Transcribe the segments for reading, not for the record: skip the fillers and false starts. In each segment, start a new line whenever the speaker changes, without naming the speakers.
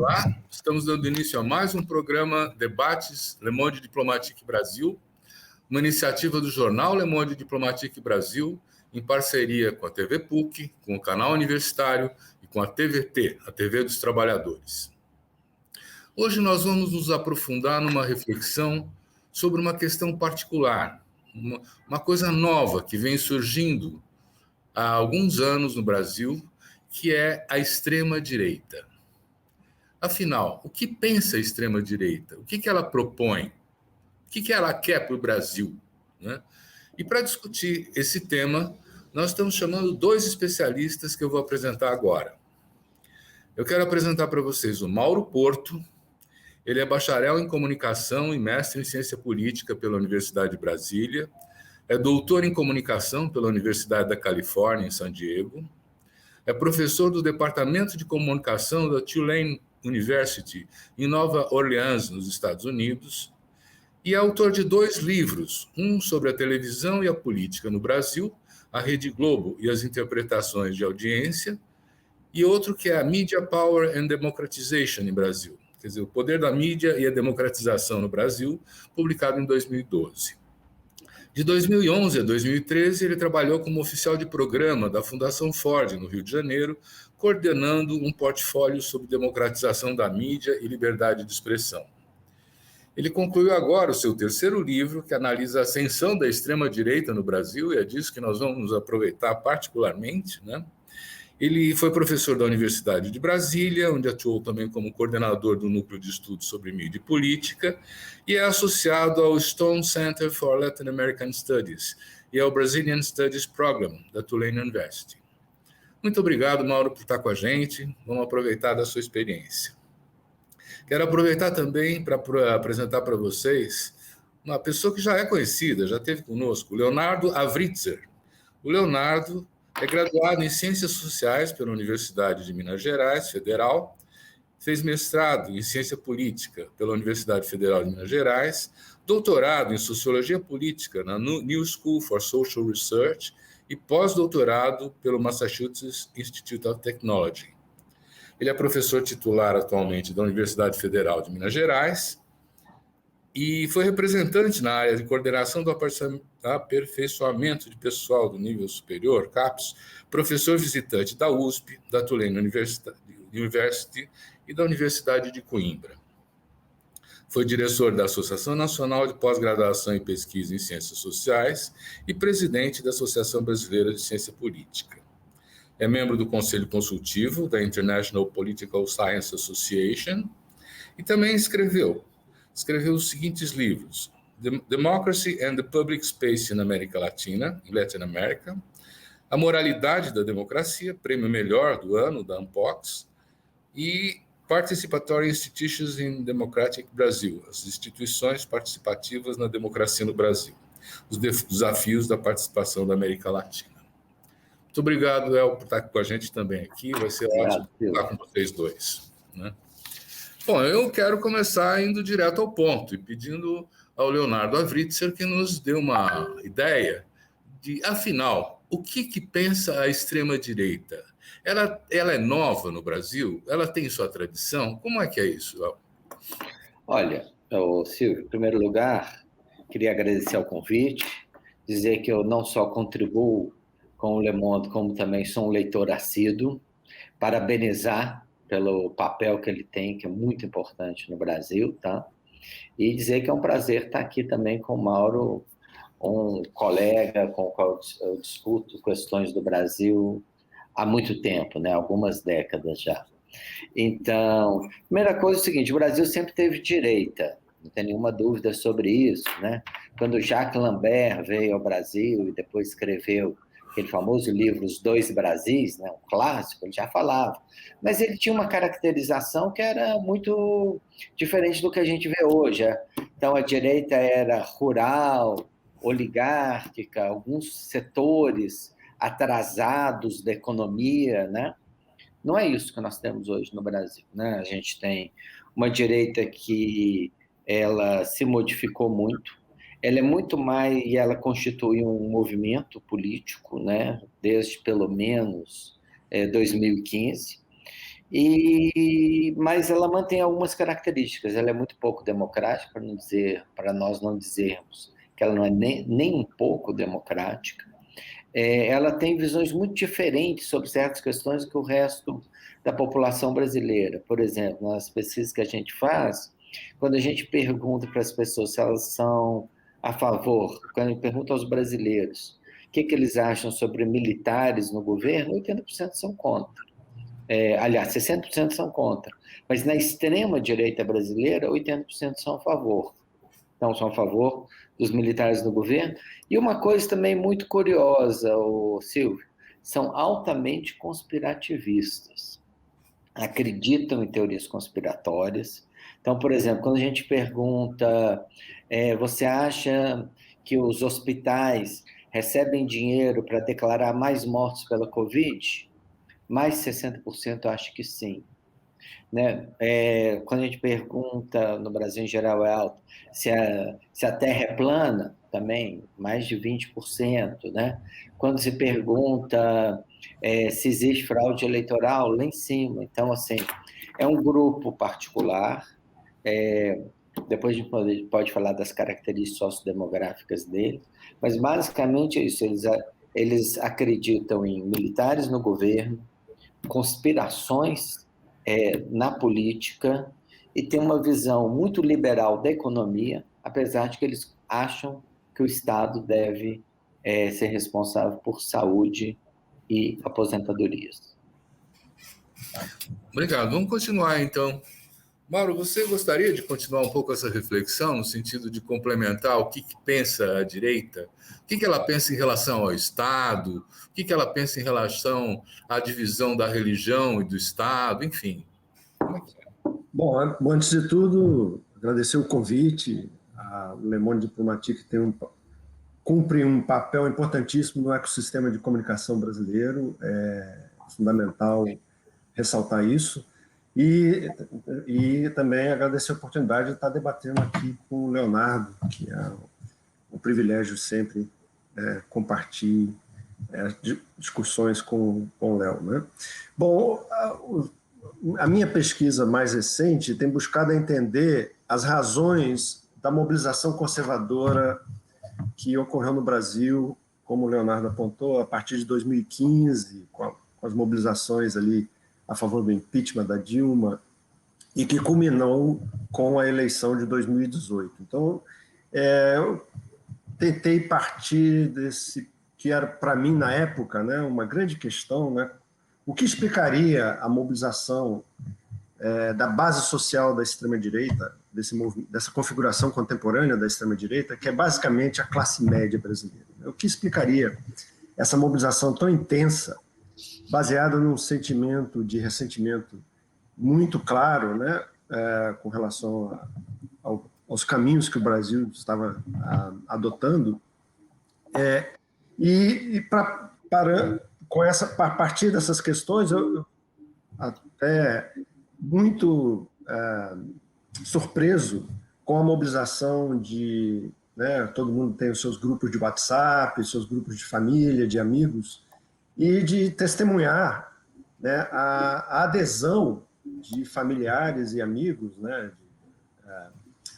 Olá, estamos dando início a mais um programa Debates Le Monde Diplomatique Brasil, uma iniciativa do jornal Le Monde Diplomatique Brasil, em parceria com a TV PUC, com o canal universitário e com a TVT, a TV dos Trabalhadores. Hoje nós vamos nos aprofundar numa reflexão sobre uma questão particular, uma coisa nova que vem surgindo há alguns anos no Brasil, que é a extrema-direita. Afinal, o que pensa a extrema-direita? O que ela propõe? O que ela quer para o Brasil? Né? E para discutir esse tema, nós estamos chamando dois especialistas que eu vou apresentar agora. Eu quero apresentar para vocês o Mauro Porto. Ele é bacharel em comunicação e mestre em ciência política pela Universidade de Brasília. É doutor em comunicação pela Universidade da Califórnia, em San Diego. É professor do Departamento de Comunicação da Tulane University, em Nova Orleans, nos Estados Unidos, e é autor de 2 livros, um sobre a televisão e a política no Brasil, a Rede Globo e as interpretações de audiência, e outro que é a Media Power and Democratization em Brasil, quer dizer, o poder da mídia e a democratização no Brasil, publicado em 2012. De 2011 a 2013, ele trabalhou como oficial de programa da Fundação Ford, no Rio de Janeiro, coordenando um portfólio sobre democratização da mídia e liberdade de expressão. Ele concluiu agora o seu 3º livro, que analisa a ascensão da extrema-direita no Brasil, e é disso que nós vamos nos aproveitar particularmente, né? Ele foi professor da Universidade de Brasília, onde atuou também como coordenador do Núcleo de Estudos sobre Mídia e Política, e é associado ao Stone Center for Latin American Studies e ao Brazilian Studies Program da Tulane University. Muito obrigado, Mauro, por estar com a gente. Vamos aproveitar da sua experiência. Quero aproveitar também para apresentar para vocês uma pessoa que já é conhecida, já esteve conosco, o Leonardo Avritzer. O Leonardo é graduado em Ciências Sociais pela Universidade de Minas Gerais, Federal, fez mestrado em Ciência Política pela Universidade Federal de Minas Gerais, doutorado em Sociologia Política na New School for Social Research e pós-doutorado pelo Massachusetts Institute of Technology. Ele é professor titular atualmente da Universidade Federal de Minas Gerais e foi representante na área de coordenação do aperfeiçoamento de pessoal do nível superior, CAPES, professor visitante da USP, da Tulane University e da Universidade de Coimbra. Foi diretor da Associação Nacional de Pós-Graduação e Pesquisa em Ciências Sociais e presidente da Associação Brasileira de Ciência Política. É membro do Conselho Consultivo da International Political Science Association e também escreveu os seguintes livros: Democracy and the Public Space in América Latina, em Latin America, A Moralidade da Democracia, prêmio melhor do ano da Unpox, e Participatory Institutions in Democratic Brazil, as instituições participativas na democracia no Brasil, os desafios da participação da América Latina. Muito obrigado, El, por estar com a gente também aqui, vai ser ótimo estar com vocês dois, né? Bom, eu quero começar indo direto ao ponto e pedindo ao Leonardo Avritzer que nos dê uma ideia de, afinal, o que pensa a extrema-direita? Ela é nova no Brasil? Ela tem sua tradição? Como é que é isso, Léo?
Olha, Silvio, em primeiro lugar, queria agradecer o convite, dizer que eu não só contribuo com o Le Monde, como também sou um leitor assíduo, parabenizar pelo papel que ele tem, que é muito importante no Brasil, tá? E dizer que é um prazer estar aqui também com o Mauro, um colega com o qual eu discuto questões do Brasil há muito tempo, né? Algumas décadas já. Então, primeira coisa é o seguinte: o Brasil sempre teve direita, não tem nenhuma dúvida sobre isso, né? Quando Jacques Lambert veio ao Brasil e depois escreveu aquele famoso livro Os Dois Brasis, né, um clássico, ele já falava. Mas ele tinha uma caracterização que era muito diferente do que a gente vê hoje. Então, a direita era rural, oligárquica, alguns setores atrasados da economia, né? Não é isso que nós temos hoje no Brasil, né? A gente tem uma direita que ela se modificou muito. Ela é muito mais, e ela constitui um movimento político, né, desde pelo menos 2015, Mas ela mantém algumas características. Ela é muito pouco democrática, para nós não dizermos que ela não é nem um pouco democrática. Ela tem visões muito diferentes sobre certas questões que o resto da população brasileira. Por exemplo, nas pesquisas que a gente faz, quando a gente pergunta para as pessoas se elas são a favor, quando a gente pergunta aos brasileiros o que eles acham sobre militares no governo, 80% são contra. Aliás, 60% são contra. Mas na extrema-direita brasileira, 80% são a favor. Então, são a favor dos militares no governo. E uma coisa também muito curiosa, Silvio, são altamente conspirativistas. Acreditam em teorias conspiratórias. Então, por exemplo, quando a gente pergunta, você acha que os hospitais recebem dinheiro para declarar mais mortos pela Covid? Mais de 60% acham que sim. Né? Quando a gente pergunta, no Brasil em geral é alto, se a Terra é plana, também, mais de 20%. Né? Quando se pergunta se existe fraude eleitoral, lá em cima. Então, assim, é um grupo particular, depois a gente pode falar das características sociodemográficas dele, mas basicamente é isso, eles acreditam em militares no governo, conspirações na política e tem uma visão muito liberal da economia, apesar de que eles acham que o Estado deve ser responsável por saúde e aposentadorias.
Obrigado. Vamos continuar, então. Mauro, você gostaria de continuar um pouco essa reflexão, no sentido de complementar o que pensa a direita? O que ela pensa em relação ao Estado? O que ela pensa em relação à divisão da religião e do Estado? Enfim. Como é que é?
Bom, antes de tudo, agradecer o convite. A Le Monde Diplomatique cumpre um papel importantíssimo no ecossistema de comunicação brasileiro. É fundamental ressaltar isso. E também agradecer a oportunidade de estar debatendo aqui com o Leonardo, que é um privilégio sempre compartilhar discussões com o Léo. Né? Bom, a minha pesquisa mais recente tem buscado entender as razões da mobilização conservadora que ocorreu no Brasil, como o Leonardo apontou, a partir de 2015, com as mobilizações ali a favor do impeachment da Dilma, e que culminou com a eleição de 2018. Então, eu tentei partir desse, que era para mim na época, né, uma grande questão, né, o que explicaria a mobilização da base social da extrema-direita, dessa configuração contemporânea da extrema-direita, que é basicamente a classe média brasileira. O que explicaria essa mobilização tão intensa, baseada num sentimento de ressentimento muito claro, né, com relação aos caminhos que o Brasil estava adotando, a partir dessas questões, eu até muito surpreso com a mobilização de... Né, todo mundo tem os seus grupos de WhatsApp, seus grupos de família, de amigos, e de testemunhar, né, a adesão de familiares e amigos, né,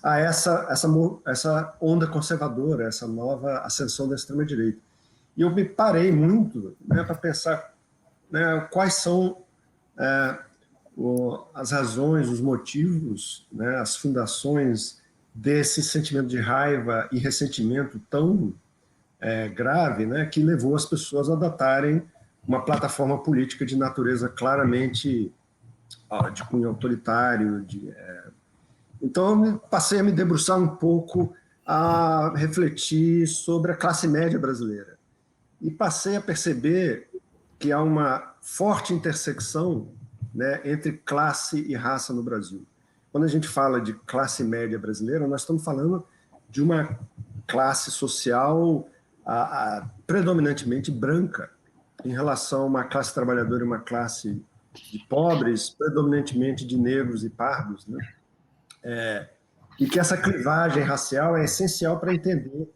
a essa onda conservadora, essa nova ascensão da extrema-direita. E eu me parei muito, né, para pensar, né, quais são as razões, os motivos, né, as fundações desse sentimento de raiva e ressentimento tão grave, né, que levou as pessoas a adotarem uma plataforma política de natureza claramente de cunho autoritário. Então, eu passei a me debruçar um pouco, a refletir sobre a classe média brasileira. E passei a perceber que há uma forte intersecção, né, entre classe e raça no Brasil. Quando a gente fala de classe média brasileira, nós estamos falando de uma classe social predominantemente branca, em relação a uma classe trabalhadora e uma classe de pobres, predominantemente de negros e pardos, né? E que essa clivagem racial é essencial para entender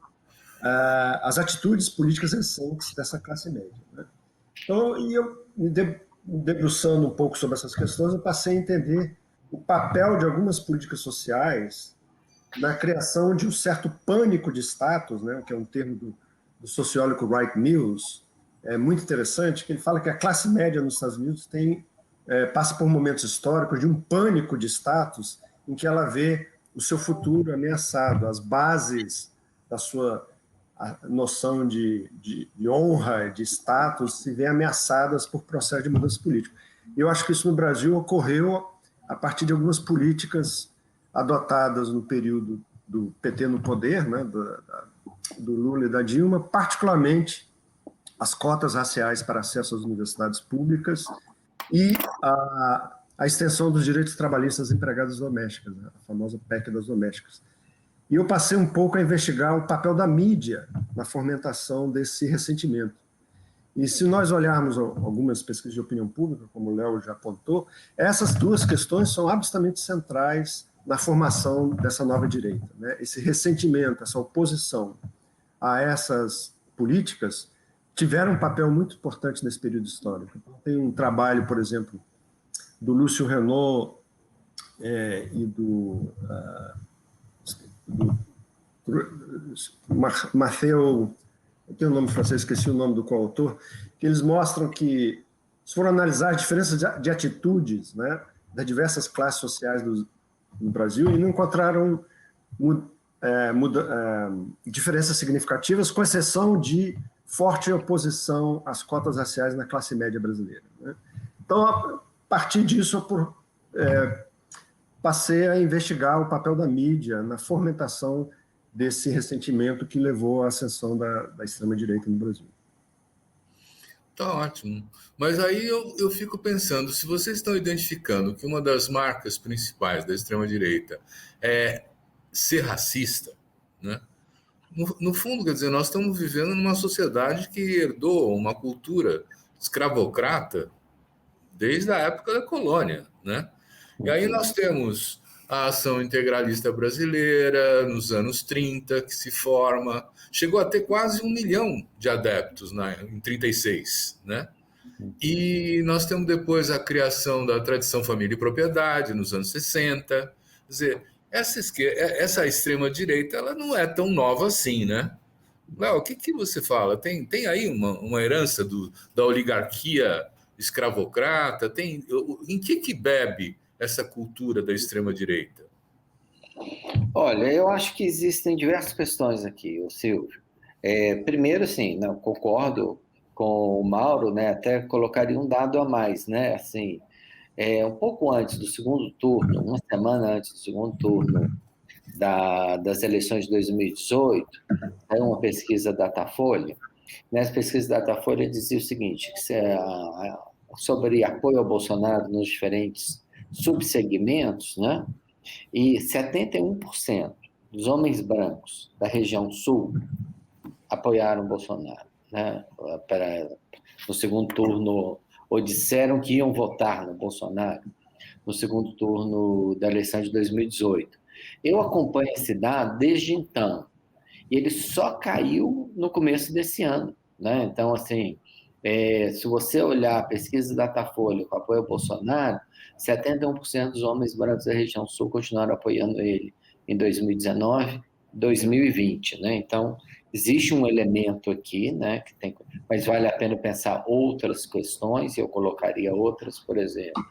as atitudes políticas recentes dessa classe média. Né? Então, eu me debruçando um pouco sobre essas questões, eu passei a entender o papel de algumas políticas sociais na criação de um certo pânico de status, né, que é um termo do sociólogo Wright Mills, é muito interessante, que ele fala que a classe média nos Estados Unidos passa por momentos históricos de um pânico de status em que ela vê o seu futuro ameaçado, as bases da sua noção de honra, de status, se veem ameaçadas por processo de mudança política. E eu acho que isso no Brasil ocorreu a partir de algumas políticas adotadas no período do PT no poder, né, do Lula e da Dilma, particularmente as cotas raciais para acesso às universidades públicas e a extensão dos direitos trabalhistas empregadas domésticas, né, a famosa PEC das domésticas. E eu passei um pouco a investigar o papel da mídia na fomentação desse ressentimento. E se nós olharmos algumas pesquisas de opinião pública, como o Léo já apontou, essas duas questões são absolutamente centrais na formação dessa nova direita, né? Esse ressentimento, essa oposição a essas políticas tiveram um papel muito importante nesse período histórico. Tem um trabalho, por exemplo, do Lúcio Renaud e do Matteo, eu tenho o nome francês, esqueci o nome do coautor, que eles mostram que, se for analisar as diferenças de atitudes, né, das diversas classes sociais no Brasil, e não encontraram diferenças significativas, com exceção de forte oposição às cotas raciais na classe média brasileira, né? Então, a partir disso, passei a investigar o papel da mídia na fomentação desse ressentimento que levou à ascensão da extrema-direita no Brasil.
Tá ótimo. Mas aí eu fico pensando, se vocês estão identificando que uma das marcas principais da extrema-direita é ser racista, né? No fundo, quer dizer, nós estamos vivendo numa sociedade que herdou uma cultura escravocrata desde a época da colônia, né? E aí nós temos a Ação Integralista Brasileira, nos anos 30, que se forma, chegou a ter quase 1 milhão de adeptos em 36, né? E nós temos depois a criação da tradição família e propriedade, nos anos 60. Quer dizer, essa extrema-direita ela não é tão nova assim, né? Léo, o que você fala? Tem aí uma herança da oligarquia escravocrata? Em que bebe essa cultura da extrema-direita?
Olha, eu acho que existem diversas questões aqui, Silvio. Primeiro, sim, não, concordo com o Mauro, né, até colocaria um dado a mais, né, assim, um pouco antes do segundo turno, uma semana antes do segundo turno das eleições de 2018, saiu uma pesquisa Datafolha. Nessa pesquisa Datafolha dizia o seguinte, sobre apoio ao Bolsonaro nos diferentes subsegmentos, né? E 71% dos homens brancos da região sul apoiaram o Bolsonaro, né? No segundo turno, ou disseram que iam votar no Bolsonaro no segundo turno da eleição de 2018. Eu acompanho esse dado desde então, e ele só caiu no começo desse ano, né? Então, assim, se você olhar a pesquisa da Datafolha com apoio ao Bolsonaro, 71% dos homens brancos da região sul continuaram apoiando ele em 2019, 2020, né? Então, existe um elemento aqui, né, mas vale a pena pensar outras questões, e eu colocaria outras, por exemplo.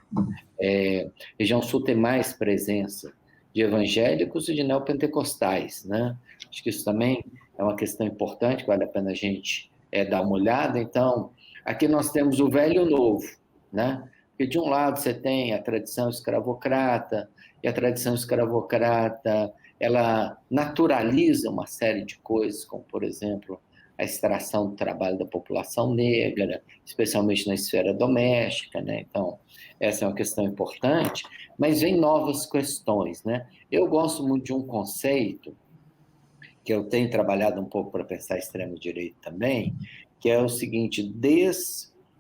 Região sul tem mais presença de evangélicos e de neopentecostais, né? Acho que isso também é uma questão importante, vale a pena a gente dar uma olhada. Então, aqui nós temos o velho e o novo, né? Porque de um lado você tem a tradição escravocrata, e a tradição escravocrata, ela naturaliza uma série de coisas, como, por exemplo, a extração do trabalho da população negra, especialmente na esfera doméstica, né? Então, essa é uma questão importante, mas vem novas questões, né? Eu gosto muito de um conceito que eu tenho trabalhado um pouco para pensar a extrema-direita também, que é o seguinte,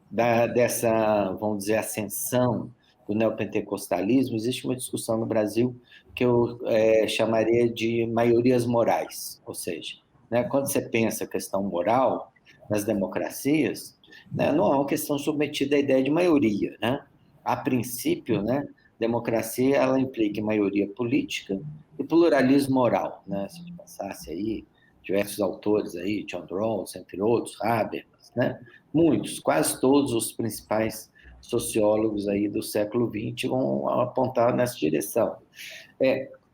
dessa, vamos dizer, ascensão do neopentecostalismo, existe uma discussão no Brasil que eu chamaria de maiorias morais, ou seja, né, quando você pensa a questão moral nas democracias, né, não é uma questão submetida à ideia de maioria, né? A princípio, né, democracia ela implica maioria política e pluralismo moral, né? Se a gente passasse aí diversos autores aí, John Rawls, entre outros, Habermas, né? Muitos, quase todos os principais sociólogos aí do século XX vão apontar nessa direção.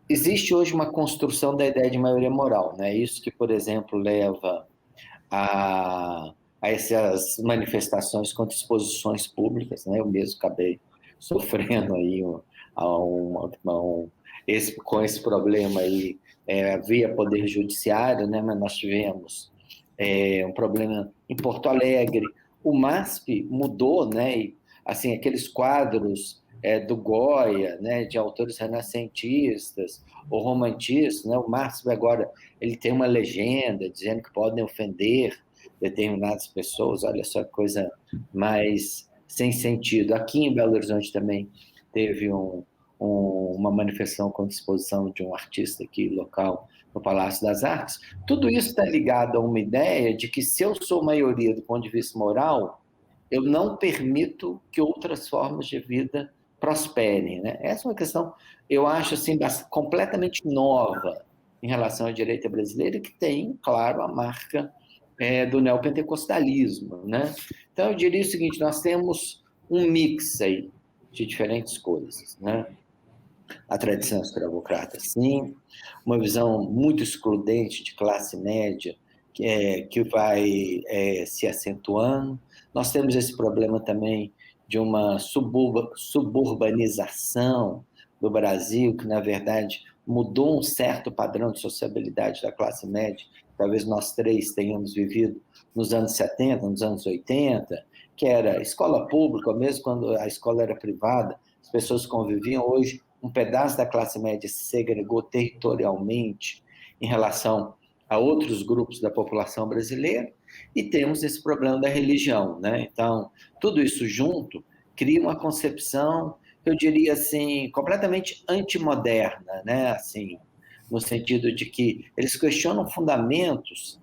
Existe hoje uma construção da ideia de maioria moral, né? Isso que, por exemplo, leva a essas manifestações contra exposições públicas, né? Eu mesmo acabei sofrendo aí com esse problema aí via Poder Judiciário, né? Mas nós tivemos um problema em Porto Alegre. O MASP mudou, né? E, assim, aqueles quadros do Goya, né? De autores renascentistas ou romantistas, né? O MASP agora ele tem uma legenda dizendo que podem ofender determinadas pessoas. Olha só que coisa mais sem sentido. Aqui em Belo Horizonte também teve uma manifestação com exposição de um artista aqui local no Palácio das Artes. Tudo isso está ligado a uma ideia de que se eu sou maioria do ponto de vista moral, eu não permito que outras formas de vida prosperem, né? Essa é uma questão, eu acho, assim, completamente nova em relação à direita brasileira, que tem, claro, a marca do neopentecostalismo, né? Então, eu diria o seguinte, nós temos um mix aí de diferentes coisas, né? A tradição escravocrata, sim, uma visão muito excludente de classe média que vai se acentuando. Nós temos esse problema também de uma suburbanização do Brasil, que, na verdade, mudou um certo padrão de sociabilidade da classe média. Talvez nós três tenhamos vivido nos anos 70, nos anos 80, que era escola pública, mesmo quando a escola era privada, as pessoas conviviam. Hoje, um pedaço da classe média se segregou territorialmente em relação a outros grupos da população brasileira, e temos esse problema da religião, né? Então, tudo isso junto cria uma concepção, eu diria assim, completamente antimoderna, né? Assim, no sentido de que eles questionam fundamentos,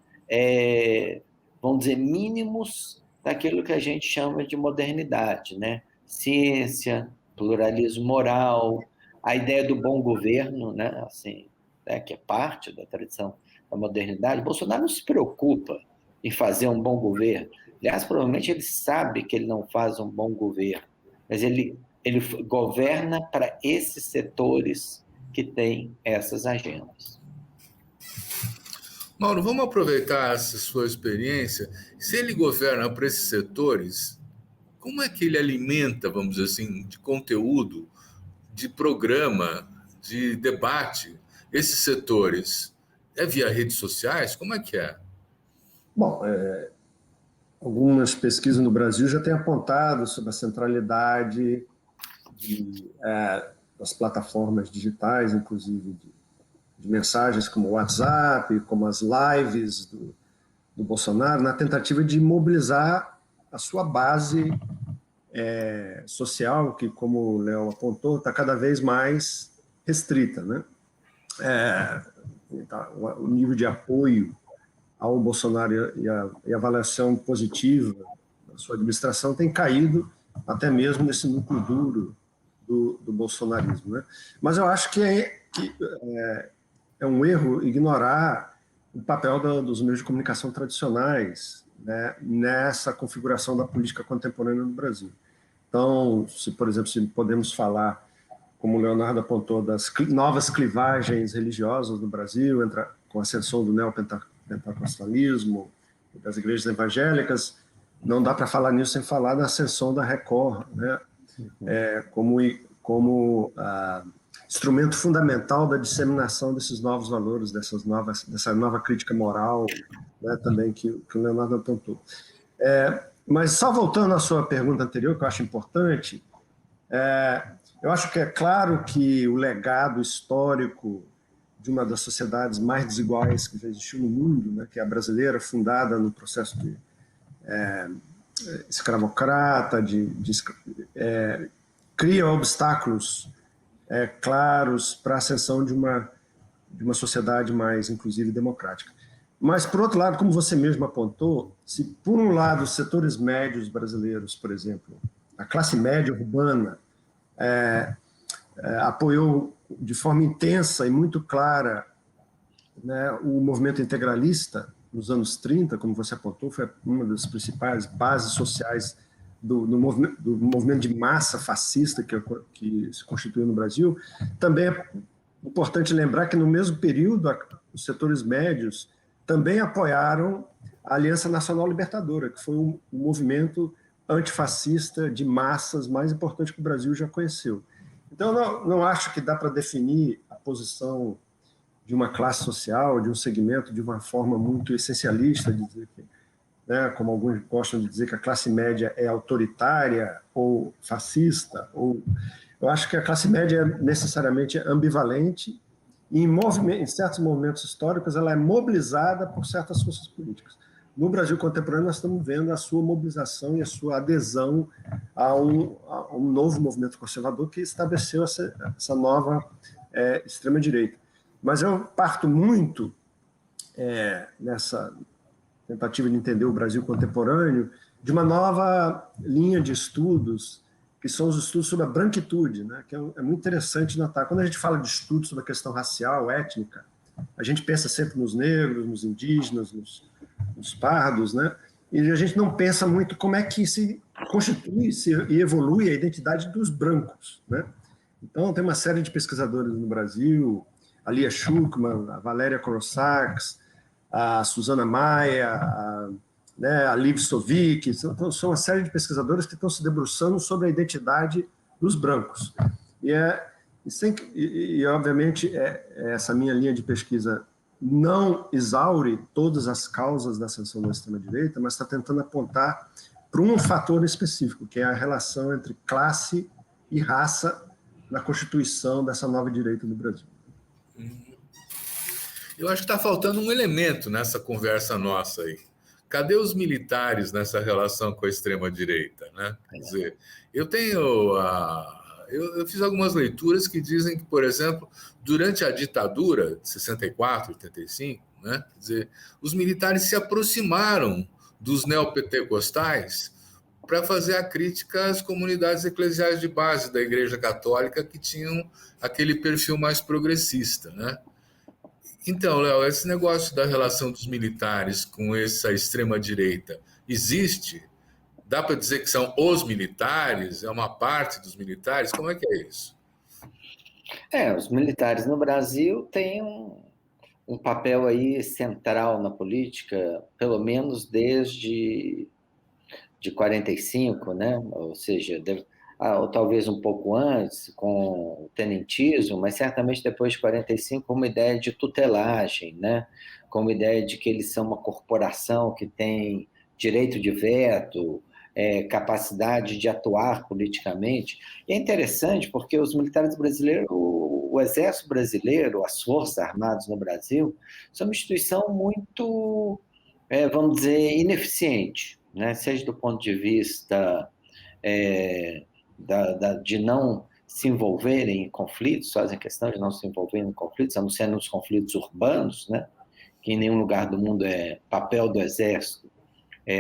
vamos dizer, mínimos daquilo que a gente chama de modernidade, né? Ciência, pluralismo moral, a ideia do bom governo, né? Assim, né? Que é parte da tradição da modernidade. Bolsonaro não se preocupa em fazer um bom governo. Aliás, provavelmente ele sabe que ele não faz um bom governo, mas ele governa para esses setores que têm essas agendas.
Mauro, vamos aproveitar essa sua experiência. Se ele governa para esses setores, como é que ele alimenta, vamos dizer assim, de conteúdo, de programa, de debate, esses setores? É via redes sociais? Como é que é?
Bom, algumas pesquisas no Brasil já têm apontado sobre a centralidade das plataformas digitais, inclusive de mensagens como o WhatsApp, como as lives do Bolsonaro, na tentativa de mobilizar a sua base social, que, como o Léo apontou, está cada vez mais restrita, né? O nível de apoio ao Bolsonaro e a avaliação positiva da sua administração tem caído até mesmo nesse núcleo duro do bolsonarismo, né? Mas eu acho que é um erro ignorar o papel dos meios de comunicação tradicionais, né, nessa configuração da política contemporânea no Brasil. Então, por exemplo, se podemos falar, como o Leonardo apontou, das novas clivagens religiosas no Brasil, com a ascensão do neopentecostalismo, das igrejas evangélicas, não dá para falar nisso sem falar da ascensão da Record, né, como instrumento fundamental da disseminação desses novos valores, dessa nova crítica moral, né, também que o Leonardo apontou. Mas só voltando à sua pergunta anterior, que eu acho importante, eu acho que é claro que o legado histórico de uma das sociedades mais desiguais que já existiu no mundo, né, que é a brasileira, fundada no processo de escravocrata, cria obstáculos claros para a ascensão de uma sociedade mais inclusiva e democrática. Mas, por outro lado, como você mesmo apontou, se por um lado os setores médios brasileiros, por exemplo, a classe média urbana, apoiou de forma intensa e muito clara, né, o movimento integralista nos anos 30, como você apontou, foi uma das principais bases sociais do movimento de massa fascista que se constituiu no Brasil. Também é importante lembrar que, no mesmo período, os setores médios também apoiaram a Aliança Nacional Libertadora, que foi o movimento antifascista de massas mais importante que o Brasil já conheceu. Então, não acho que dá para definir a posição de uma classe social, de um segmento, de uma forma muito essencialista, de dizer que, né, como alguns gostam de dizer, que a classe média é autoritária ou fascista. Eu acho que a classe média é necessariamente ambivalente e, em certos momentos históricos, ela é mobilizada por certas forças políticas. No Brasil contemporâneo, nós estamos vendo a sua mobilização e a sua adesão a um novo movimento conservador que estabeleceu essa nova extrema-direita. Mas eu parto muito nessa tentativa de entender o Brasil contemporâneo de uma nova linha de estudos, que são os estudos sobre a branquitude, né? Que é muito interessante notar. Quando a gente fala de estudos sobre a questão racial, étnica, a gente pensa sempre nos negros, nos indígenas, nos pardos, né? E a gente não pensa muito como é que se constitui e evolui a identidade dos brancos, né? Então, tem uma série de pesquisadores no Brasil, a Lia Schuckmann, a Valéria Korosaks, a Susana Maia, a Liv Stovic, são uma série de pesquisadores que estão se debruçando sobre a identidade dos brancos. E obviamente, essa minha linha de pesquisa não exaure todas as causas da ascensão da extrema-direita, mas está tentando apontar para um fator específico, que é a relação entre classe e raça na constituição dessa nova direita no Brasil.
Eu acho que está faltando um elemento nessa conversa nossa aí. Cadê os militares nessa relação com a extrema-direita, né? Quer dizer, eu fiz algumas leituras que dizem que, por exemplo, durante a ditadura de 64, 85, né? Quer dizer, os militares se aproximaram dos neopentecostais para fazer a crítica às comunidades eclesiais de base da Igreja Católica que tinham aquele perfil mais progressista, né? Então, Léo, esse negócio da relação dos militares com essa extrema-direita existe? Dá para dizer que são os militares? É uma parte dos militares? Como é que é isso?
Os militares no Brasil têm um papel aí central na política, pelo menos desde 45, né? Ou seja, ou talvez um pouco antes, com o tenentismo, mas certamente depois de 45, com uma ideia de tutelagem, né? Com uma ideia de que eles são uma corporação que tem direito de veto, capacidade de atuar politicamente. E é interessante porque os militares brasileiros, o Exército Brasileiro, as Forças Armadas no Brasil, são uma instituição muito, vamos dizer, ineficiente, né? Seja do ponto de vista de não se envolverem em conflitos, fazem questão de não se envolverem em conflitos, a não ser nos conflitos urbanos, né? Que em nenhum lugar do mundo é papel do Exército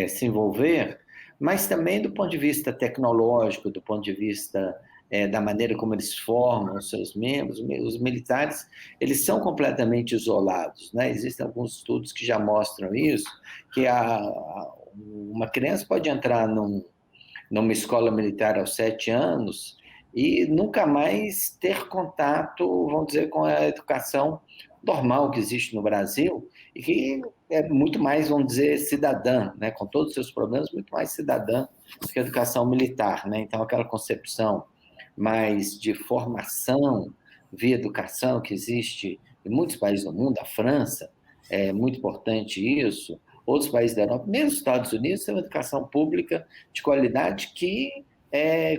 se envolver, mas também do ponto de vista tecnológico, do ponto de vista da maneira como eles formam os seus membros. Os militares, eles são completamente isolados, né? Existem alguns estudos que já mostram isso, que uma criança pode entrar numa escola militar aos 7 anos e nunca mais ter contato, vamos dizer, com a educação normal que existe no Brasil e que é muito mais, vamos dizer, cidadã, né? Com todos os seus problemas, muito mais cidadã do que a educação militar, né? Então, aquela concepção mais de formação via educação que existe em muitos países do mundo, a França, é muito importante isso, outros países da Europa, mesmo os Estados Unidos, têm uma educação pública de qualidade que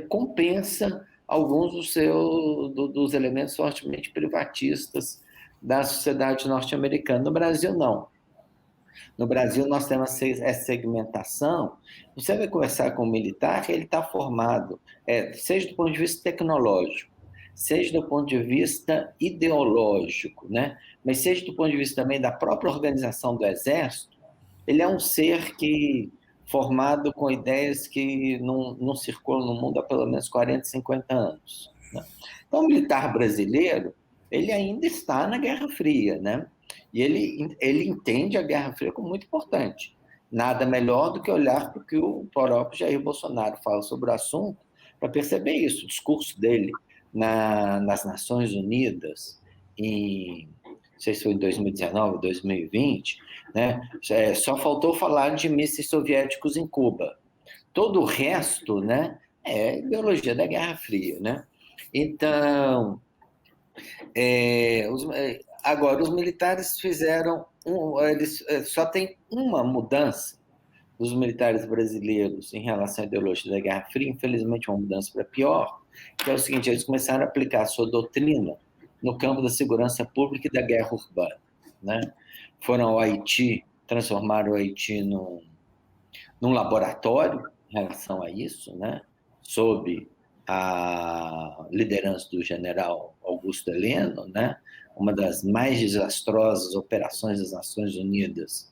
compensa alguns dos elementos fortemente privatistas da sociedade norte-americana. No Brasil, não. No Brasil, nós temos essa segmentação. Você vai conversar com um militar, ele está formado, seja do ponto de vista tecnológico, seja do ponto de vista ideológico, né? Mas seja do ponto de vista também da própria organização do Exército, ele é um ser formado com ideias que não circulam no mundo há pelo menos 40, 50 anos. Né? Então, o militar brasileiro, ele ainda está na Guerra Fria, né? E ele entende a Guerra Fria como muito importante. Nada melhor do que olhar para o que o próprio Jair Bolsonaro fala sobre o assunto para perceber isso. O discurso dele nas Nações Unidas, não sei se foi em 2019, 2020, né? Só faltou falar de mísseis soviéticos em Cuba. Todo o resto, né, é ideologia da Guerra Fria, né? Então, agora, os militares fizeram... eles só tem uma mudança dos militares brasileiros em relação à ideologia da Guerra Fria, infelizmente uma mudança para pior, que é o seguinte: eles começaram a aplicar a sua doutrina no campo da segurança pública e da guerra urbana. Né? Foram ao Haiti, transformaram o Haiti num laboratório em relação a isso, né? Sob a liderança do general Augusto Heleno, né? Uma das mais desastrosas operações das Nações Unidas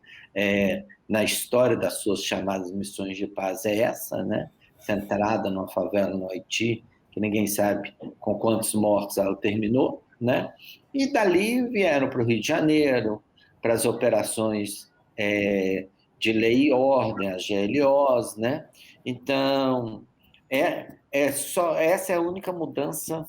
na história das suas chamadas missões de paz é essa, né? Centrada numa favela no Haiti, que ninguém sabe com quantos mortos ela terminou, né? E dali vieram para o Rio de Janeiro, para as operações de lei e ordem, as GLOs, né? Então, essa é a única mudança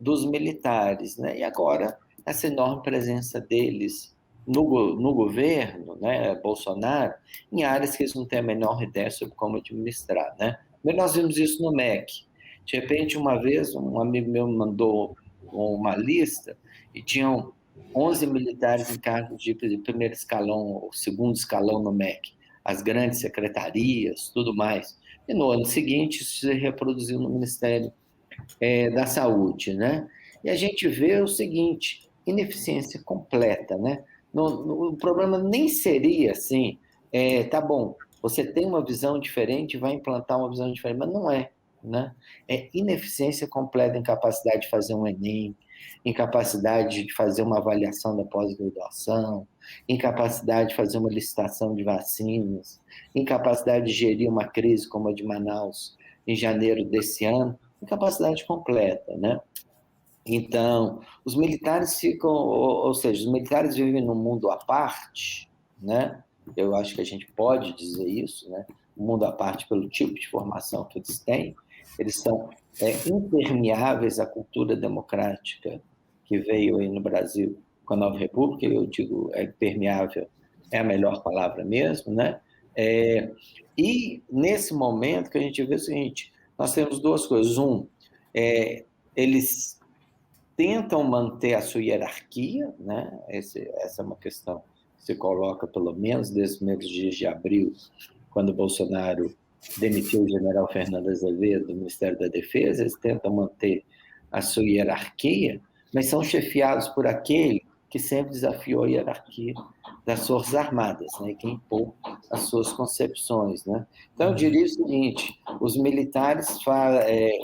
dos militares, né? E agora, essa enorme presença deles no governo, né, Bolsonaro, em áreas que eles não têm a menor ideia sobre como administrar, né? Mas nós vimos isso no MEC. De repente, uma vez, um amigo meu me mandou uma lista e tinham 11 militares em cargos de primeiro escalão ou segundo escalão no MEC, as grandes secretarias, tudo mais. E no ano seguinte, isso se reproduziu no Ministério da Saúde, né? E a gente vê o seguinte: ineficiência completa, né? O problema nem seria assim, tá bom, você tem uma visão diferente, vai implantar uma visão diferente, mas não é, né? É ineficiência completa, incapacidade de fazer um Enem, incapacidade de fazer uma avaliação da pós-graduação, incapacidade de fazer uma licitação de vacinas, incapacidade de gerir uma crise como a de Manaus em janeiro desse ano, incapacidade completa, né? Então, os militares ficam, ou seja, os militares vivem num mundo à parte, né? Eu acho que a gente pode dizer isso, né? Um mundo à parte pelo tipo de formação que eles têm. Eles são impermeáveis à cultura democrática que veio aí no Brasil com a Nova República. Eu digo, impermeável é a melhor palavra mesmo, né? E nesse momento que a gente vê o seguinte: nós temos duas coisas. Eles tentam manter a sua hierarquia, né? Essa é uma questão que se coloca pelo menos desde os primeiros dias de abril, quando Bolsonaro demitiu o general Fernando Azevedo do Ministério da Defesa. Eles tentam manter a sua hierarquia, mas são chefiados por aquele que sempre desafiou a hierarquia das Forças Armadas, né? Que impôs as suas concepções, né? Então, eu diria o seguinte: os militares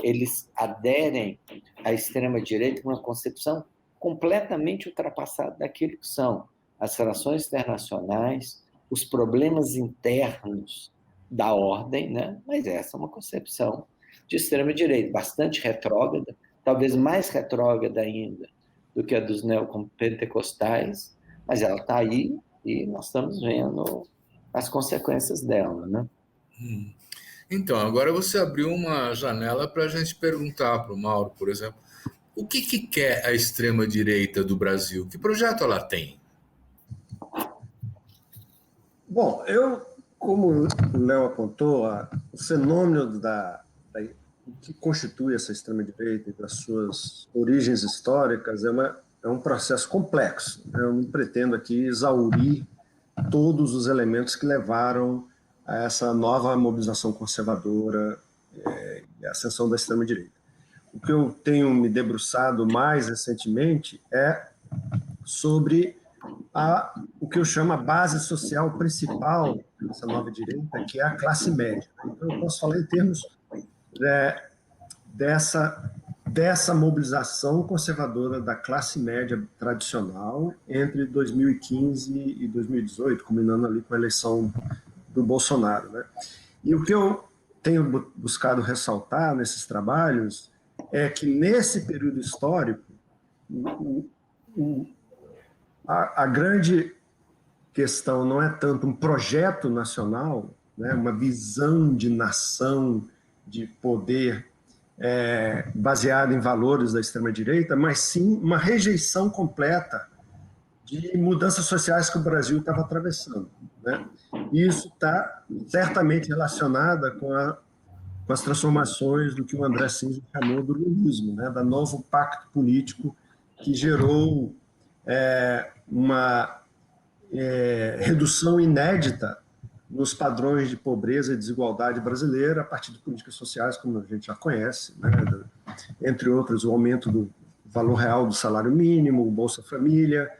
eles aderem à extrema-direita com uma concepção completamente ultrapassada daquilo que são as relações internacionais, os problemas internos da ordem, né? Mas essa é uma concepção de extrema-direita, bastante retrógrada, talvez mais retrógrada ainda do que a dos neopentecostais, mas ela está aí e nós estamos vendo as consequências dela, né?
Então, agora você abriu uma janela para a gente perguntar para o Mauro, por exemplo, o que quer a extrema-direita do Brasil? Que projeto ela tem?
Bom, como o Léo apontou, o fenômeno que constitui essa extrema-direita e das suas origens históricas é um processo complexo. Eu não pretendo aqui exaurir todos os elementos que levaram a essa nova mobilização conservadora e a ascensão da extrema-direita. O que eu tenho me debruçado mais recentemente é sobre o que eu chamo a base social principal dessa nova direita, que é a classe média. Então, eu posso falar em termos dessa dessa mobilização conservadora da classe média tradicional entre 2015 e 2018, combinando ali com a eleição do Bolsonaro, né? E o que eu tenho buscado ressaltar nesses trabalhos é que, nesse período histórico, a grande questão não é tanto um projeto nacional, né, uma visão de nação, de poder baseada em valores da extrema-direita, mas sim uma rejeição completa de mudanças sociais que o Brasil estava atravessando, né? E isso está certamente relacionada com as transformações do que o André Cinza chamou do lulismo, né? Da novo pacto político que gerou uma redução inédita nos padrões de pobreza e desigualdade brasileira a partir de políticas sociais, como a gente já conhece, né? Entre outras, o aumento do valor real do salário mínimo, o Bolsa Família,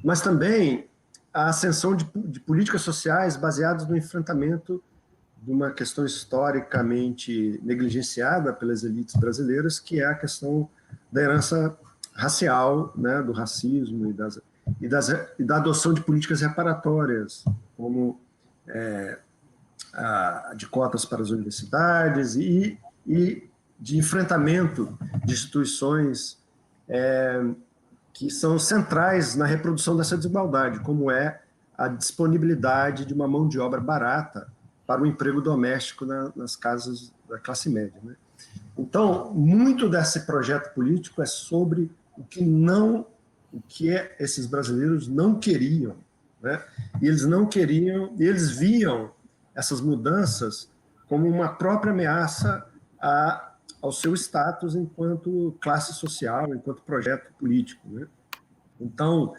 mas também a ascensão de políticas sociais baseadas no enfrentamento de uma questão historicamente negligenciada pelas elites brasileiras, que é a questão da herança racial, né, do racismo e da adoção de políticas reparatórias, como de cotas para as universidades e de enfrentamento de instituições que são centrais na reprodução dessa desigualdade, como é a disponibilidade de uma mão de obra barata para o emprego doméstico nas casas da classe média, né? Então, muito desse projeto político é sobre o que esses brasileiros não queriam, né? E eles não queriam, e eles viam essas mudanças como uma própria ameaça ao seu status enquanto classe social, enquanto projeto político, né? Então,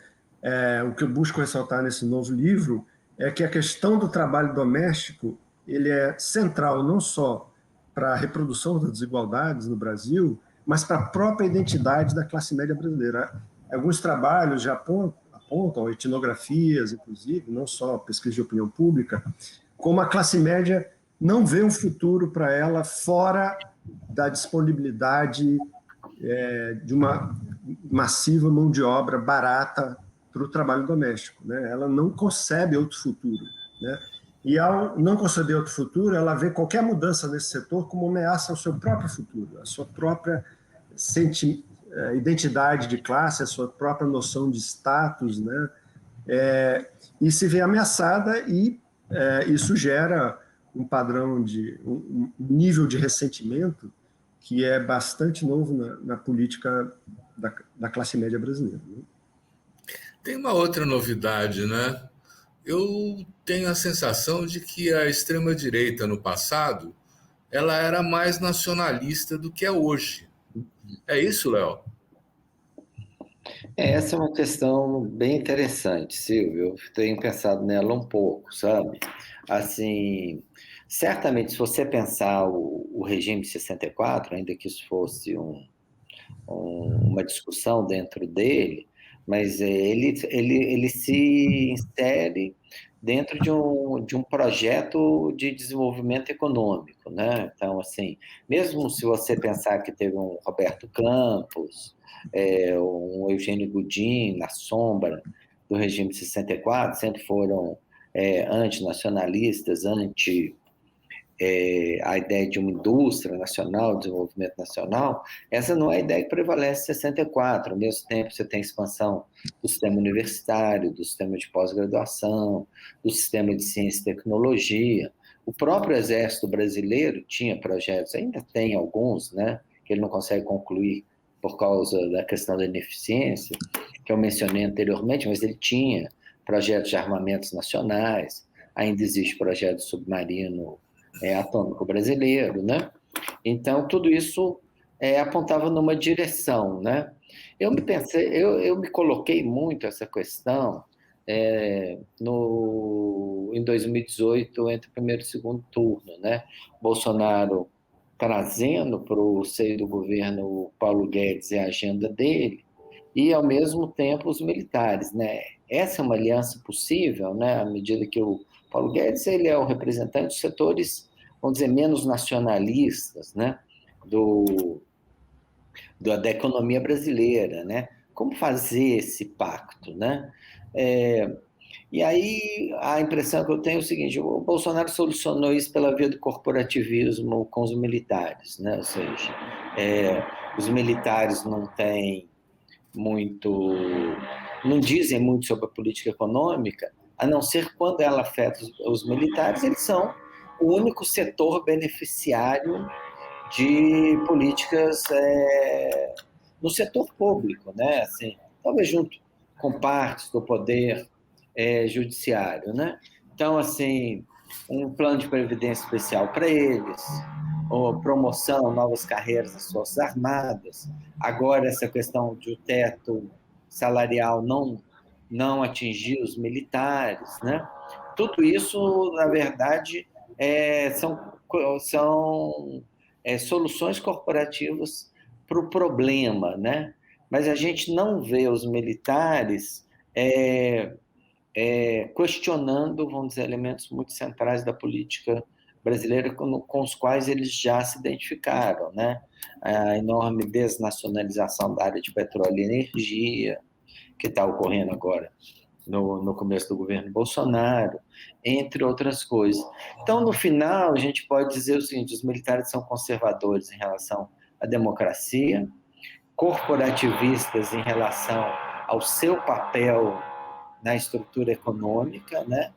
o que eu busco ressaltar nesse novo livro é que a questão do trabalho doméstico ele é central não só para a reprodução das desigualdades no Brasil, mas para a própria identidade da classe média brasileira. Alguns trabalhos já apontam, etnografias, inclusive, não só pesquisa de opinião pública, como a classe média não vê um futuro para ela fora da disponibilidade de uma massiva mão de obra barata para o trabalho doméstico, né? Ela não concebe outro futuro, né? E ao não conceber outro futuro, ela vê qualquer mudança nesse setor como ameaça ao seu próprio futuro, a sua própria identidade de classe, a sua própria noção de status, né? E se vê ameaçada e isso gera um padrão um nível de ressentimento que é bastante novo na política da classe média brasileira, né?
Tem uma outra novidade, né? Eu tenho a sensação de que a extrema-direita no passado ela era mais nacionalista do que é hoje. É isso, Léo?
Essa é uma questão bem interessante, Silvio. Eu tenho pensado nela um pouco, sabe? Assim, certamente, se você pensar o regime de 64, ainda que isso fosse uma discussão dentro dele, mas ele se insere dentro de um projeto de desenvolvimento econômico, né? Então, assim, mesmo se você pensar que teve um Roberto Campos, um Eugênio Goodin na sombra do regime de 64, sempre foram antinacionalistas, a ideia de uma indústria nacional, desenvolvimento nacional, essa não é a ideia que prevalece em 64. Ao mesmo tempo, você tem expansão do sistema universitário, do sistema de pós-graduação, do sistema de ciência e tecnologia. O próprio Exército Brasileiro tinha projetos, ainda tem alguns, né, que ele não consegue concluir por causa da questão da ineficiência, que eu mencionei anteriormente, mas ele tinha projetos de armamentos nacionais, ainda existe projeto submarino atômico brasileiro, né? Então, tudo isso apontava numa direção, né? Eu me coloquei muito essa questão em 2018, entre o primeiro e o segundo turno, né? Bolsonaro trazendo para o seio do governo o Paulo Guedes e a agenda dele, e, ao mesmo tempo, os militares, né? Essa é uma aliança possível, né? À medida que o Paulo Guedes ele é o representante dos setores, vamos dizer, menos nacionalistas, né? da economia brasileira, né? Como fazer esse pacto, né? E aí a impressão que eu tenho é o seguinte: o Bolsonaro solucionou isso pela via do corporativismo com os militares, né? Ou seja, os militares não têm muito, não dizem muito sobre a política econômica, a não ser quando ela afeta os militares, eles são o único setor beneficiário de políticas no setor público, né? Assim, talvez junto com partes do poder judiciário, né? Então, assim, um plano de previdência especial para eles, ou promoção, novas carreiras das Forças Armadas. Agora, essa questão de o teto salarial não atingir os militares, né? Tudo isso, na verdade, são soluções corporativas para o problema, né? Mas a gente não vê os militares questionando, vamos dizer, elementos muito centrais da política brasileira com os quais eles já se identificaram, né? A enorme desnacionalização da área de petróleo e energia, que está ocorrendo agora no começo do governo Bolsonaro, entre outras coisas. Então, no final, a gente pode dizer o seguinte: os militares são conservadores em relação à democracia, corporativistas em relação ao seu papel na estrutura econômica, né?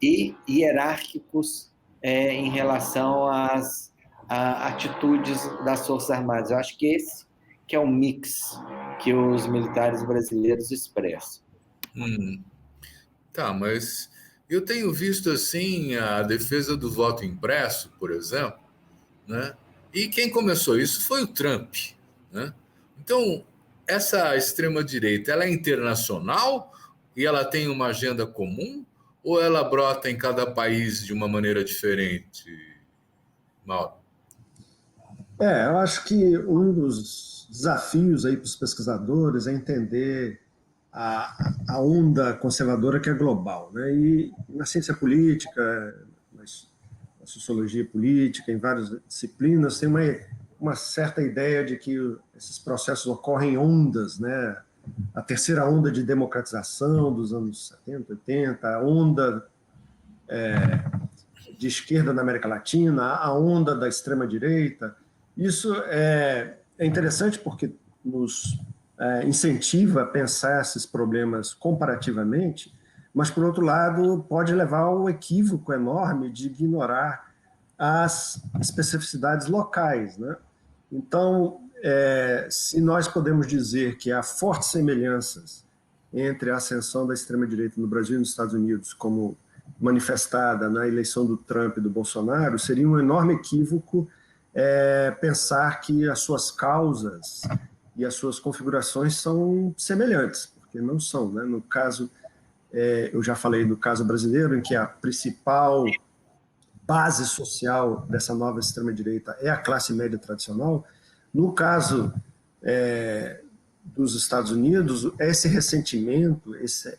E hierárquicos em relação às atitudes das Forças Armadas. Eu acho que esse que é o mix que os militares brasileiros expressam.
Tá, mas eu tenho visto assim a defesa do voto impresso, por exemplo, né? E quem começou isso foi o Trump, né? Então, essa extrema-direita, ela é internacional e ela tem uma agenda comum ou ela brota em cada país de uma maneira diferente, Mauro?
Eu acho que um dos desafios aí para os pesquisadores é entender a onda conservadora que é global, né? E na ciência política, na sociologia política, em várias disciplinas, tem uma certa ideia de que esses processos ocorrem em ondas, né? A terceira onda de democratização dos anos 70, 80, a onda de esquerda na América Latina, a onda da extrema-direita. Isso é interessante porque nos incentiva a pensar esses problemas comparativamente, mas, por outro lado, pode levar ao equívoco enorme de ignorar as especificidades locais, né? Então, se nós podemos dizer que há fortes semelhanças entre a ascensão da extrema-direita no Brasil e nos Estados Unidos, como manifestada na eleição do Trump e do Bolsonaro, seria um enorme equívoco pensar que as suas causas e as suas configurações são semelhantes, porque não são, né? No caso, eu já falei do caso brasileiro, em que a principal base social dessa nova extrema-direita é a classe média tradicional. No caso dos Estados Unidos, esse ressentimento,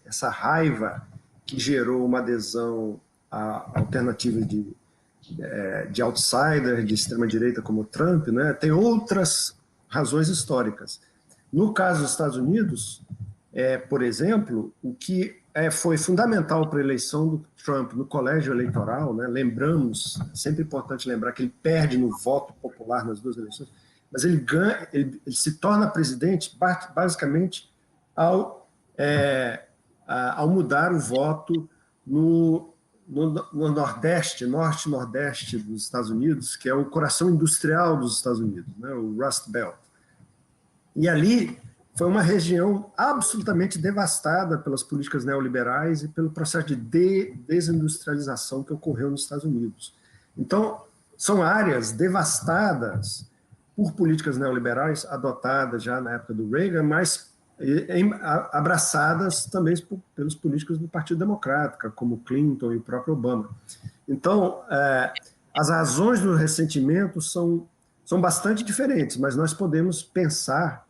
essa raiva que gerou uma adesão a alternativas de outsider, de extrema-direita como Trump, né, tem outras razões históricas. No caso dos Estados Unidos, por exemplo, o que foi fundamental para a eleição do Trump no colégio eleitoral, né, lembramos, é sempre importante lembrar que ele perde no voto popular nas duas eleições, mas ele se torna presidente basicamente ao mudar o voto no Nordeste, Norte e Nordeste dos Estados Unidos, que é o coração industrial dos Estados Unidos, né, o Rust Belt. E ali foi uma região absolutamente devastada pelas políticas neoliberais e pelo processo de desindustrialização que ocorreu nos Estados Unidos. Então, são áreas devastadas por políticas neoliberais adotadas já na época do Reagan, mas abraçadas também pelos políticos do Partido Democrata, como Clinton e o próprio Obama. Então, as razões do ressentimento são bastante diferentes, mas nós podemos pensar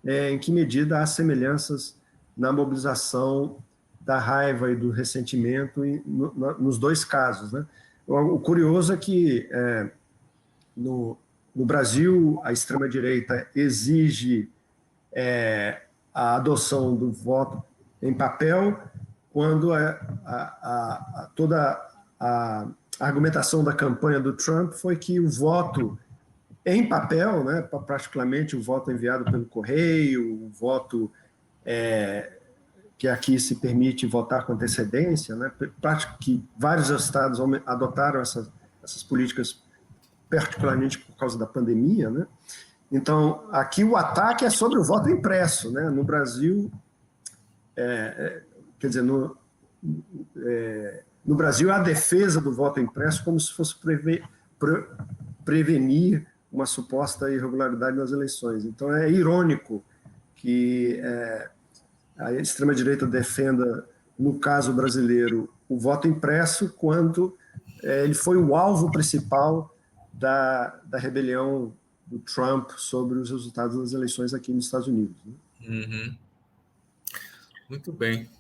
em que medida há semelhanças na mobilização da raiva e do ressentimento nos dois casos, né? O curioso é que no Brasil, a extrema-direita exige a adoção do voto em papel, quando toda a argumentação da campanha do Trump foi que o voto em papel, né, particularmente o voto enviado pelo correio, o voto que aqui se permite votar com antecedência, né, que vários estados adotaram essas políticas, particularmente por causa da pandemia, né? Então, aqui o ataque é sobre o voto impresso, né? No Brasil, quer dizer, no Brasil, a defesa do voto impresso como se fosse prevenir uma suposta irregularidade nas eleições. Então, é irônico que a extrema-direita defenda, no caso brasileiro, o voto impresso, quando ele foi o alvo principal da rebelião do Trump sobre os resultados das eleições aqui nos Estados Unidos. Né?
Uhum. Muito bem.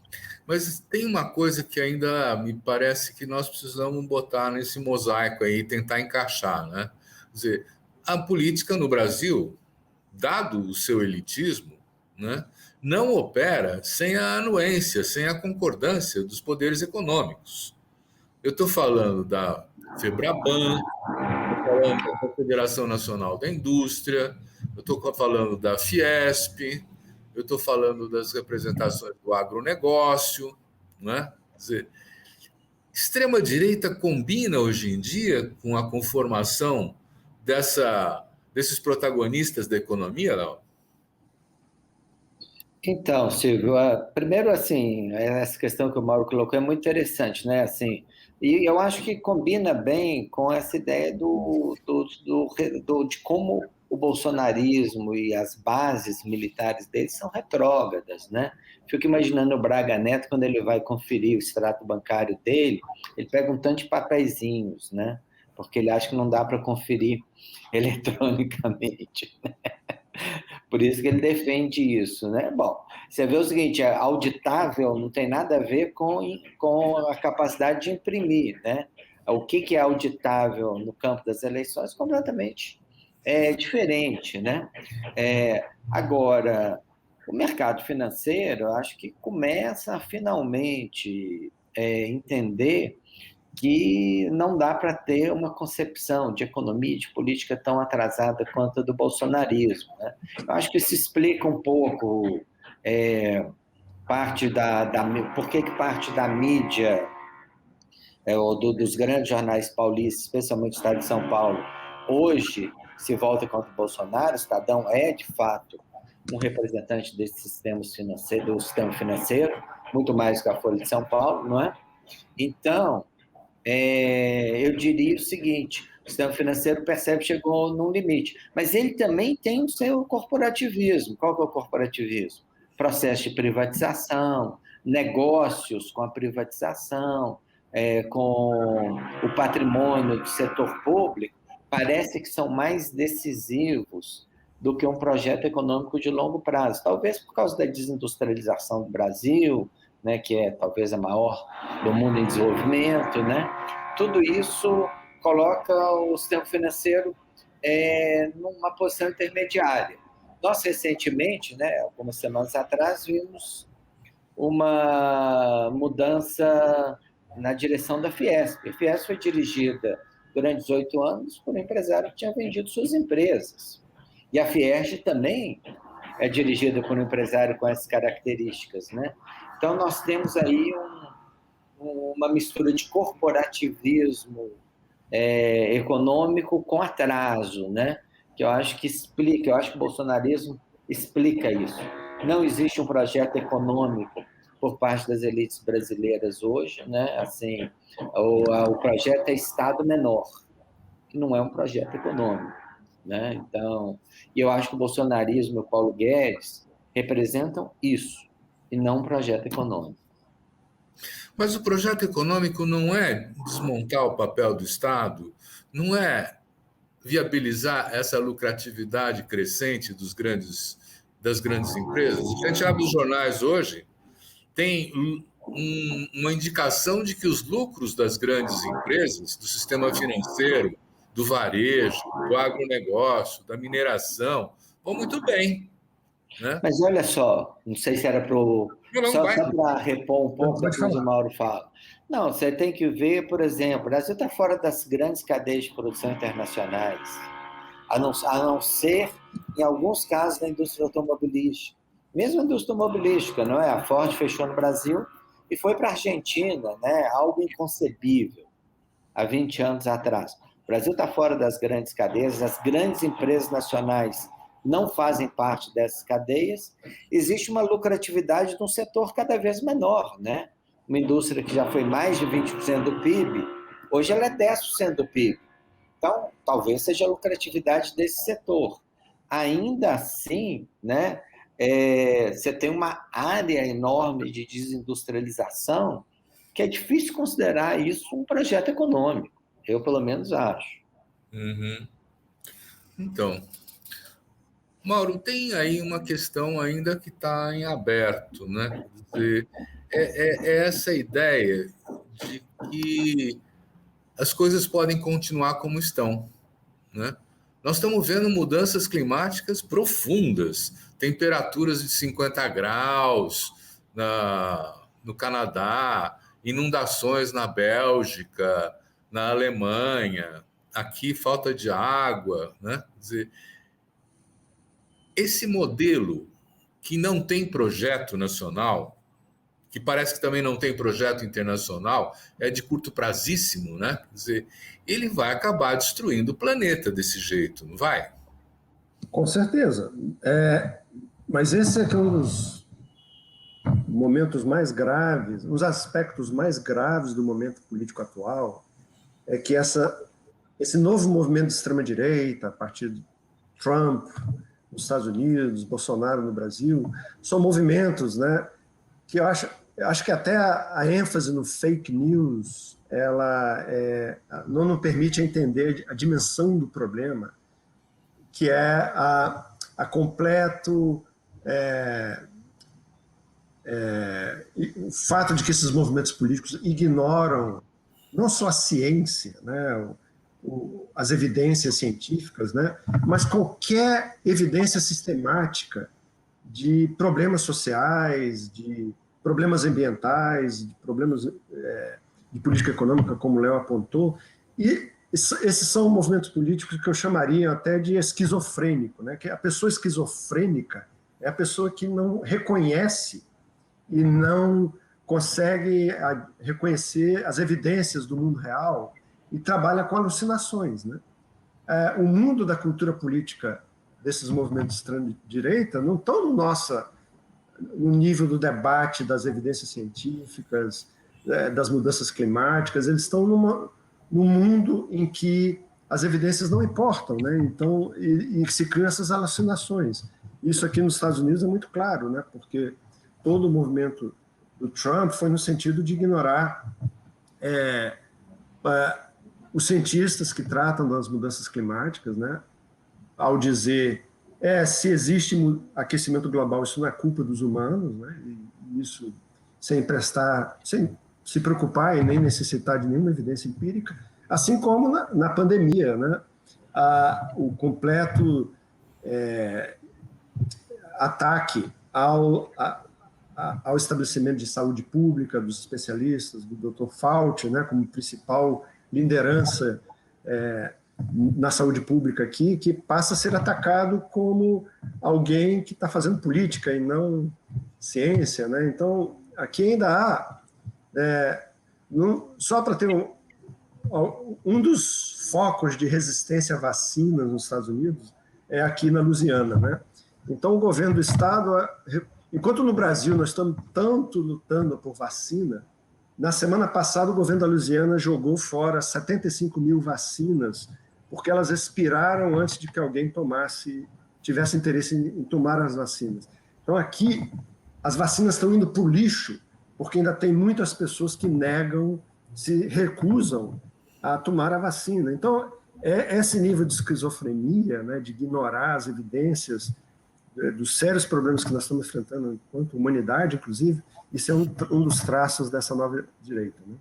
Mas tem uma coisa que ainda me parece que nós precisamos botar nesse mosaico aí, tentar encaixar, né? Quer dizer, a política no Brasil, dado o seu elitismo, né, não opera sem a anuência, sem a concordância dos poderes econômicos. Eu estou falando da FEBRABAN, estou falando da Confederação Nacional da Indústria, eu estou falando da Fiesp, eu estou falando das representações do agronegócio, né? Quer dizer, extrema-direita combina hoje em dia com a conformação desses protagonistas da economia, não?
Então, Silvio, primeiro, assim, essa questão que o Mauro colocou é muito interessante, né? Assim, e eu acho que combina bem com essa ideia de como o bolsonarismo e as bases militares dele são retrógradas, né? Fico imaginando o Braga Neto, quando ele vai conferir o extrato bancário dele, ele pega um tanto de papeizinhos, né? Porque ele acha que não dá para conferir eletronicamente, né? Por isso que ele defende isso, né? Bom, você vê o seguinte, auditável não tem nada a ver com a capacidade de imprimir, né? O que é auditável no campo das eleições completamente diferente, né? Agora, o mercado financeiro, eu acho que começa a finalmente entender que não dá para ter uma concepção de economia e de política tão atrasada quanto a do bolsonarismo, né? Eu acho que isso explica um pouco parte por que parte da mídia dos grandes jornais paulistas, especialmente o Estado de São Paulo, hoje se volta contra o Bolsonaro. O Estadão é, de fato, um representante desse sistema financeiro, muito mais que a Folha de São Paulo, não é? Então, eu diria o seguinte, o sistema financeiro percebe que chegou num limite, mas ele também tem o seu corporativismo. Qual que é o corporativismo? Processo de privatização, negócios com a privatização, com o patrimônio do setor público, parece que são mais decisivos do que um projeto econômico de longo prazo. Talvez por causa da desindustrialização do Brasil, né, que é talvez a maior do mundo em desenvolvimento, né? Tudo isso coloca o sistema financeiro numa posição intermediária. Nós, recentemente, né, algumas semanas atrás, vimos uma mudança na direção da Fiesp. A Fiesp foi dirigida durante 18 anos por um empresário que tinha vendido suas empresas. E a Fierj também é dirigida por um empresário com essas características, né? Então, nós temos aí uma mistura de corporativismo econômico com atraso, né? Que eu acho que explica, eu acho que o bolsonarismo explica isso. Não existe um projeto econômico por parte das elites brasileiras hoje, né? Assim, o projeto é Estado menor, que não é um projeto econômico, né? Então, eu acho que o bolsonarismo e o Paulo Guedes representam isso, e não um projeto econômico.
Mas o projeto econômico não é desmontar o papel do Estado, não é viabilizar essa lucratividade crescente das grandes empresas. A gente abre os jornais hoje, tem uma indicação de que os lucros das grandes empresas, do sistema financeiro, do varejo, do agronegócio, da mineração, vão muito bem, né?
Mas olha só, não sei se era só para repor um pouco depois o Mauro fala. Não, você tem que ver, por exemplo, o Brasil está fora das grandes cadeias de produção internacionais, a não ser, em alguns casos, da indústria automobilística. Mesmo a indústria automobilística, não é? A Ford fechou no Brasil e foi para a Argentina, né? Algo inconcebível, há 20 anos atrás. O Brasil está fora das grandes cadeias, as grandes empresas nacionais não fazem parte dessas cadeias. Existe uma lucratividade de um setor cada vez menor, né? Uma indústria que já foi mais de 20% do PIB, hoje ela é 10% do PIB. Então, talvez seja a lucratividade desse setor. Ainda assim, né, você tem uma área enorme de desindustrialização que é difícil considerar isso um projeto econômico. Eu, pelo menos, acho.
Uhum. Então, Mauro, tem aí uma questão ainda que está em aberto, né? Quer dizer, é essa ideia de que as coisas podem continuar como estão, né? Nós estamos vendo mudanças climáticas profundas, temperaturas de 50 graus no Canadá, inundações na Bélgica, na Alemanha, aqui falta de água, né? Quer dizer, esse modelo que não tem projeto nacional, que parece que também não tem projeto internacional, é de curto prazíssimo, né? Quer dizer, ele vai acabar destruindo o planeta desse jeito, não vai?
Com certeza. Mas esse é que é um dos momentos mais graves, um dos aspectos mais graves do momento político atual, é que esse novo movimento de extrema-direita, a partir de Trump nos Estados Unidos, Bolsonaro no Brasil, são movimentos, né, que eu acho que até a ênfase no fake news ela não nos permite entender a dimensão do problema, que é a completo o fato de que esses movimentos políticos ignoram não só a ciência, né, as evidências científicas, né, mas qualquer evidência sistemática de problemas sociais, de problemas ambientais, de problemas de política econômica, como o Léo apontou, e esses são movimentos políticos que eu chamaria até de esquizofrênico, né? Que a pessoa esquizofrênica é a pessoa que não reconhece e não consegue reconhecer as evidências do mundo real e trabalha com alucinações, né? O mundo da cultura política desses movimentos de extrema-direita não estão no nível do debate das evidências científicas, das mudanças climáticas, eles estão num mundo em que as evidências não importam, né? Então, e se criam essas alucinações. Isso aqui nos Estados Unidos é muito claro, né? Porque todo o movimento do Trump foi no sentido de ignorar os cientistas que tratam das mudanças climáticas, né? Ao dizer se existe aquecimento global, isso não é culpa dos humanos, né? E isso sem se preocupar e nem necessitar de nenhuma evidência empírica, assim como na pandemia, né? O completo ataque ao estabelecimento de saúde pública dos especialistas, do Dr. Fauci, né, como principal liderança na saúde pública aqui, que passa a ser atacado como alguém que está fazendo política e não ciência, né? Então, aqui ainda há, só para ter um dos focos de resistência à vacina nos Estados Unidos é aqui na Louisiana, né? Então, o governo do estado, enquanto no Brasil nós estamos tanto lutando por vacina, na semana passada o governo da Louisiana jogou fora 75 mil vacinas porque elas expiraram antes de que alguém tivesse interesse em tomar as vacinas. Então, aqui, as vacinas estão indo para o lixo, porque ainda tem muitas pessoas que se recusam a tomar a vacina. Então, esse nível de esquizofrenia, né, de ignorar as evidências dos sérios problemas que nós estamos enfrentando enquanto humanidade, inclusive, isso é um dos traços dessa nova direita, né?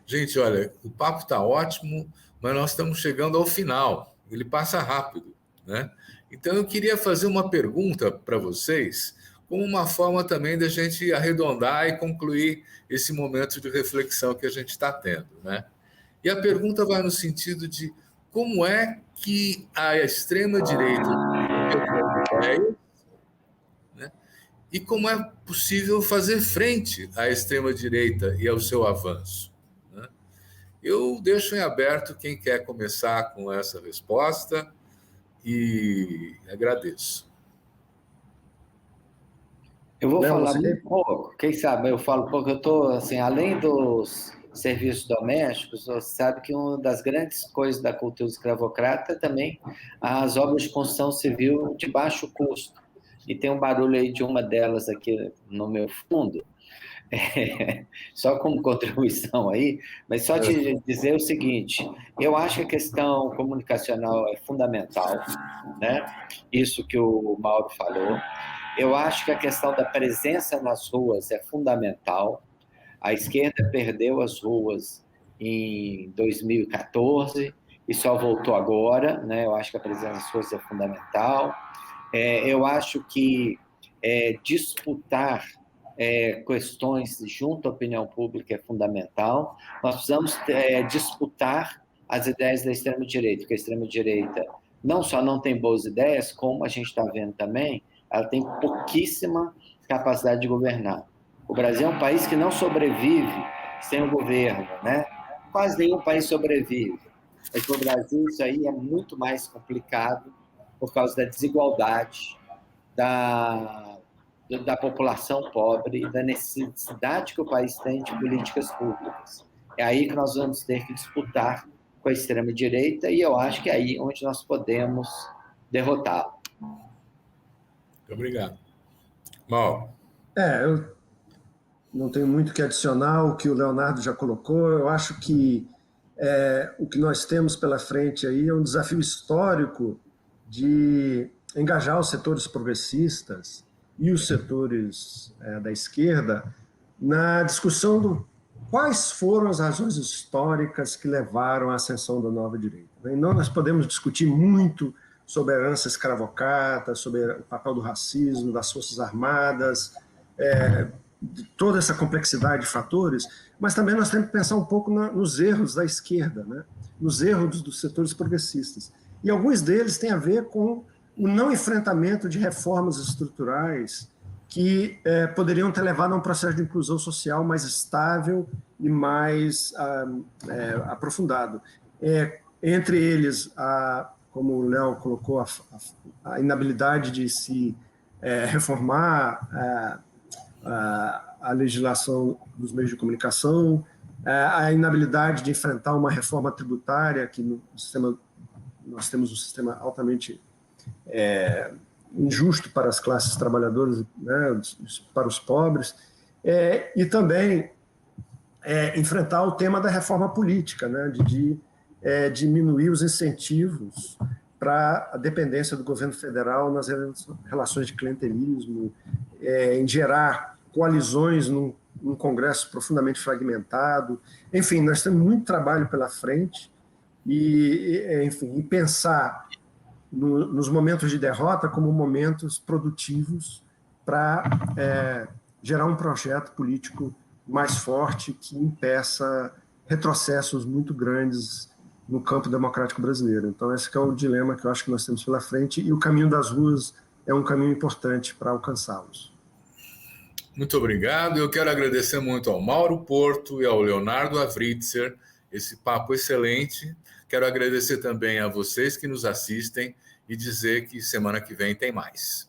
Gente, olha, o papo está ótimo, mas nós estamos chegando ao final. Ele passa rápido, né? Então, eu queria fazer uma pergunta para vocês, como uma forma também da gente arredondar e concluir esse momento de reflexão que a gente está tendo, né? E a pergunta vai no sentido de como é que a extrema-direita e como é possível fazer frente à extrema-direita e ao seu avanço, né? Eu deixo em aberto quem quer começar com essa resposta e agradeço.
Eu vou falar muito pouco, quem sabe eu falo pouco, eu estou, assim, além dos serviços domésticos, você sabe que uma das grandes coisas da cultura escravocrata é também as obras de construção civil de baixo custo. E tem um barulho aí de uma delas aqui no meu fundo, só como contribuição aí, mas só te dizer o seguinte, eu acho que a questão comunicacional é fundamental, né? Isso que o Mauro falou. Eu acho que a questão da presença nas ruas é fundamental. A esquerda perdeu as ruas em 2014 e só voltou agora, né? Eu acho que a presença nas ruas é fundamental. Eu acho que disputar questões junto à opinião pública é fundamental. Nós precisamos disputar as ideias da extrema-direita, porque a extrema-direita não só não tem boas ideias, como a gente está vendo também, ela tem pouquíssima capacidade de governar. O Brasil é um país que não sobrevive sem o governo, né? Quase nenhum país sobrevive. Mas no Brasil isso aí é muito mais complicado por causa da desigualdade, da população pobre e da necessidade que o país tem de políticas públicas. É aí que nós vamos ter que disputar com a extrema-direita e eu acho que é aí onde nós podemos derrotá-lo.
Muito obrigado. Mauro.
Eu não tenho muito o que adicionar, o que o Leonardo já colocou. Eu acho que o que nós temos pela frente aí é um desafio histórico de engajar os setores progressistas e os setores da esquerda na discussão do quais foram as razões históricas que levaram à ascensão da nova direita. E nós podemos discutir muito sobre a herança escravocrata, sobre o papel do racismo, das forças armadas, de toda essa complexidade de fatores, mas também nós temos que pensar um pouco nos erros da esquerda, né? Nos erros dos setores progressistas. E alguns deles têm a ver com o não enfrentamento de reformas estruturais que poderiam ter levado a um processo de inclusão social mais estável e mais aprofundado. Entre eles, como o Léo colocou, a inabilidade de se reformar a legislação dos meios de comunicação, a inabilidade de enfrentar uma reforma tributária, que no sistema, nós temos um sistema altamente injusto para as classes trabalhadoras, né, para os pobres, e também enfrentar o tema da reforma política, né, de diminuir os incentivos para a dependência do governo federal nas relações de clientelismo, em gerar coalizões num Congresso profundamente fragmentado. Enfim, nós temos muito trabalho pela frente e pensar nos momentos de derrota como momentos produtivos para gerar um projeto político mais forte que impeça retrocessos muito grandes no campo democrático brasileiro. Então, esse que é o dilema que eu acho que nós temos pela frente, e o caminho das ruas é um caminho importante para alcançá-los.
Muito obrigado. Eu quero agradecer muito ao Mauro Porto e ao Leonardo Avritzer esse papo excelente. Quero agradecer também a vocês que nos assistem e dizer que semana que vem tem mais.